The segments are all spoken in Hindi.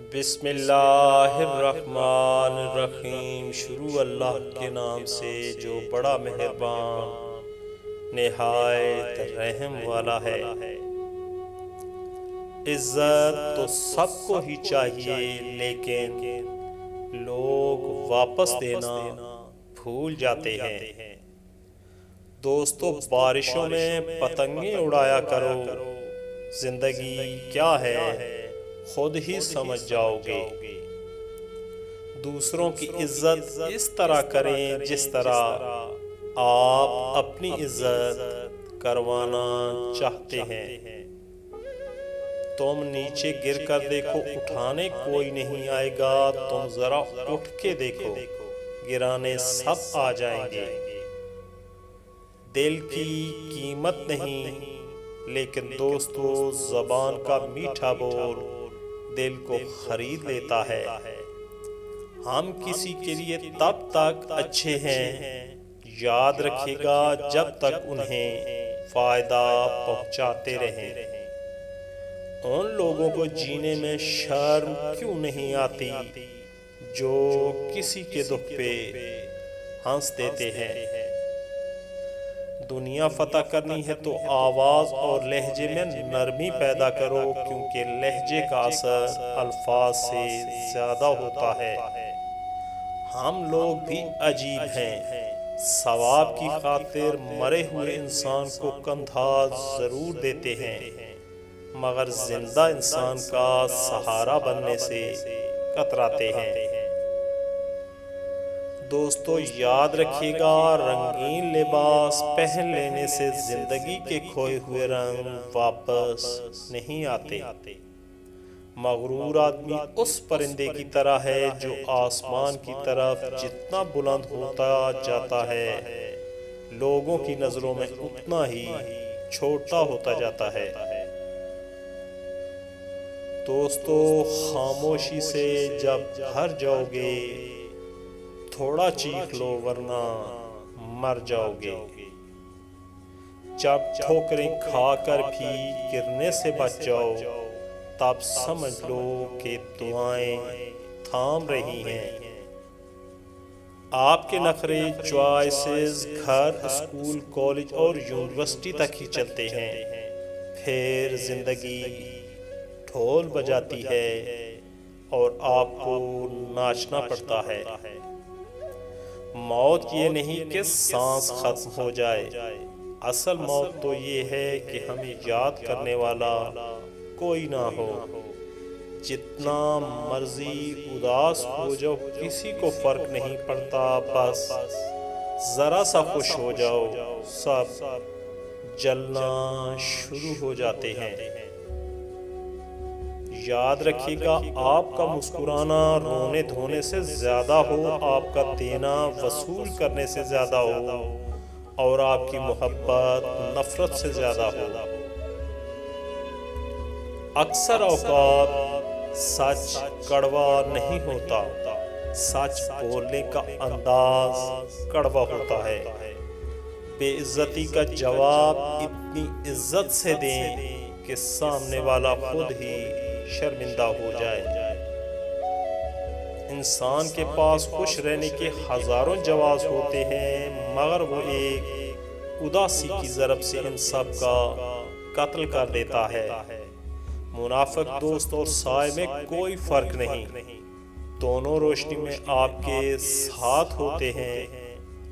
बिस्मिल्लाहिर्रहमानिर्रहीम। शुरू अल्लाह के नाम से जो बड़ा मेहरबान निहायत रहम वाला है। इज्जत तो सबको ही चाहिए, लेकिन लोग वापस देना भूल जाते हैं। दोस्तों, बारिशों में पतंगे उड़ाया करो। जिंदगी क्या है खुद ही समझ जाओगे। दूसरों की इज्जत इस तरह करें जिस तरह आप अपनी इज्जत करवाना चाहते हैं। तुम नीचे गिर कर देखो, उठाने कोई नहीं आएगा। तुम जरा उठ के देखो, गिराने सब आ जाएंगे। दिल की कीमत नहीं, लेकिन दोस्तों ज़बान का मीठा बोल दिल को खरीद लेता है। हम किसी के लिए तब तक अच्छे हैं, याद रखिएगा, जब तक उन्हें फायदा पहुंचाते रहें। उन लोगों को जीने में शर्म क्यों नहीं आती जो किसी के दुख पे हंस देते हैं। दुनिया फतह करनी है तो आवाज़ और लहजे में नरमी पैदा करो, क्योंकि लहजे का असर अल्फाज से ज़्यादा होता है। हम लोग भी अजीब हैं। सवाब की खातिर मरे हुए इंसान को कंधा ज़रूर देते हैं, मगर जिंदा इंसान का सहारा बनने से कतराते हैं। दोस्तों, याद रखिएगा, रंगीन लिबास पहन लेने से जिंदगी के खोए हुए रंग वापस नहीं आते। मगरूर आदमी उस परिंदे की तरह है जो आसमान की तरफ जितना बुलंद होता जाता है, लोगों की नजरों में उतना ही छोटा होता जाता है। दोस्तों, खामोशी से जब भर जाओगे, थोड़ा चीख लो वरना मर जाओगे। जब ठोकरें खाकर भी गिरने से बच जाओ, तब समझ लो कि दुआएं थाम रही हैं। आपके नखरे चॉइसेस घर, स्कूल, कॉलेज और यूनिवर्सिटी तक ही चलते हैं। फिर जिंदगी ढोल बजाती है और आपको नाचना पड़ता है। मौत ये नहीं कि सांस खत्म हो जाए, असल मौत तो ये है कि हमें याद करने वाला कोई ना हो। जितना मर्जी उदास हो जाओ, किसी को फर्क नहीं पड़ता, बस जरा सा खुश हो जाओ, सब जलना शुरू हो जाते हैं। याद रखिएगा, आपका मुस्कुराना रोने धोने से ज्यादा हो, आपका देना वसूल करने से ज्यादा हो, और आपकी मोहब्बत नफरत से ज्यादा हो। अक्सर औकात सच कड़वा नहीं होता, सच बोलने का अंदाज कड़वा होता है। बेइज्जती का जवाब इतनी इज्जत से दें कि सामने वाला खुद ही शर्मिंदा हो जाए। इंसान के पास खुश रहने के हजारों जवाब होते हैं, मगर वो एक उदासी की ज़रब से इन सब का कत्ल कर देता है। मुनाफिक दोस्त और साए में कोई फर्क नहीं, दोनों रोशनी में आपके साथ होते हैं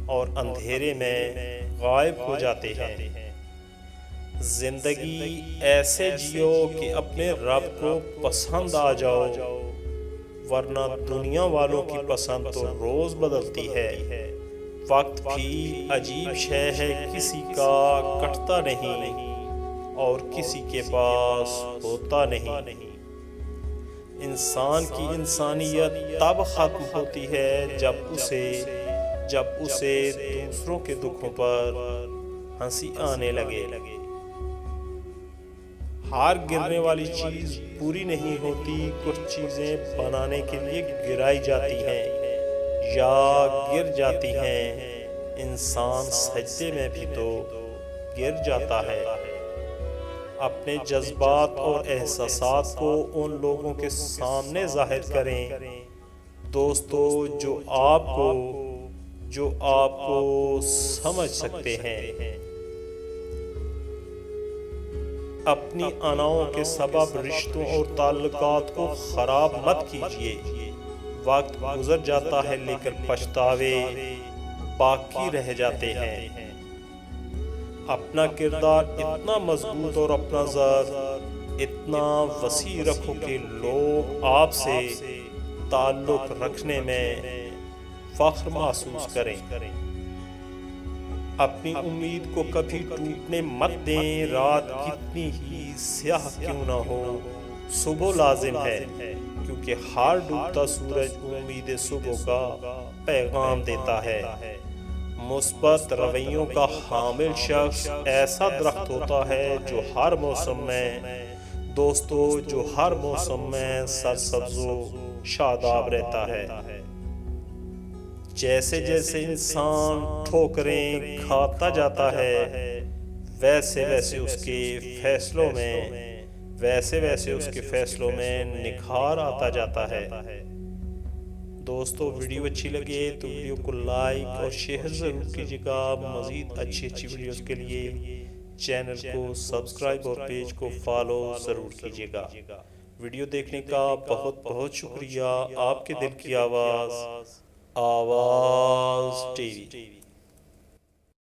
और अंधेरे में गायब हो जाते हैं। जिंदगी ऐसे जियो कि अपने रब को पसंद आ जाओ, वरना दुनिया वालों की पसंद तो रोज बदलती है। वक्त भी अजीब शय है, किसी का कटता नहीं और किसी के पास होता नहीं। इंसान की इंसानियत तब खत्म होती है जब उसे दूसरों के दुखों पर हंसी आने लगे। हार गिरने वाली चीज पूरी नहीं होती, कुछ चीजें बनाने के लिए गिराई जाती हैं या गिर जाती हैं। इंसान सजदे में भी तो गिर जाता है। अपने जज्बात और एहसासात को उन लोगों के सामने जाहिर करें दोस्तों जो आपको समझ सकते हैं। अपनी अनाओं के सबब रिश्तों और ताल्लुकात को खराब मत कीजिए। वक्त गुजर जाता है लेकिन पछतावे बाकी रह जाते हैं। अपना किरदार इतना मजबूत और अपना ज़र इतना वसी रखो कि लोग आपसे ताल्लुक रखने में फख्र महसूस करें। अपनी उम्मीद को कभी टूटने मत दें। रात कितनी ही स्याह क्यों ना हो, सुबह लाजिम है, क्योंकि हर डूबता सूरज उम्मीद सुबह का पैगाम देता है। मुस्बत रवैयों का हामिल शख्स ऐसा दरख्त होता है जो हर मौसम में दोस्तों जो हर मौसम में सरसब्जो शादाब रहता है। जैसे जैसे इंसान ठोकरें खाता जाता है वैसे वैसे उसके फैसलों में निखार आता जाता है। दोस्तों वीडियो अच्छी लगे तो वीडियो को लाइक और शेयर ज़रूर कीजिएगा। मज़ीद अच्छी वीडियोस के लिए चैनल को सब्सक्राइब और पेज को फॉलो ज़रूर कीजिएगा। वीडियो देखने का बहुत बहुत शुक्रिया। आपके दिल की आवाज़ टीवी।